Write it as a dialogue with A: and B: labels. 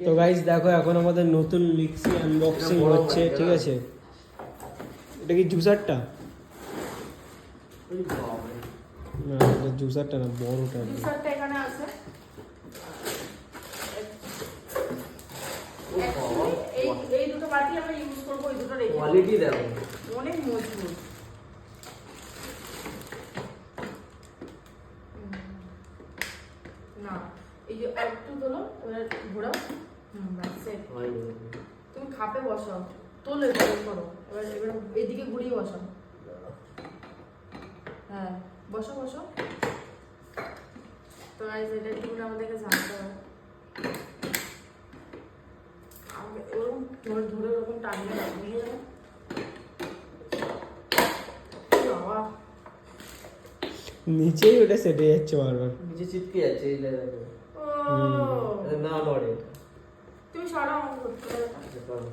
A: তো গাইস দেখো এখন আমাদের নতুন মিক্সি আনবক্সিং হচ্ছে, ঠিক আছে? এটা কি জুসারটা? না এটা জুসারটা না, বড়টা।
B: জুসারটা এখানে আছে। এই দুটো বাটি আমরা ইউজ করব, এই দুটো রেখে
C: কোয়ালিটি দেখো
B: অনেক মজবুত। না এই যে একটু তোলো, এবার ঘোরাও। সেট তুমি খাপে বসাও, তোলো এবার করো, এবার এদিকে ঘুরিয়ে বসাও। হ্যাঁ বসো বসো। তো গাইস এটা একটু আমাদেরকে জানতে হবে, ওরকম ধরে ধরে ওরকম টানিয়ে নিয়ে যাবে।
A: নিচেই ওটা সেটে যাচ্ছে বারবার,
C: নিচে চিপকে যাচ্ছে এই জায়গাটা।
B: ও
C: না লড়ে
B: তুমি সরাও করতে
C: আচ্ছা করো।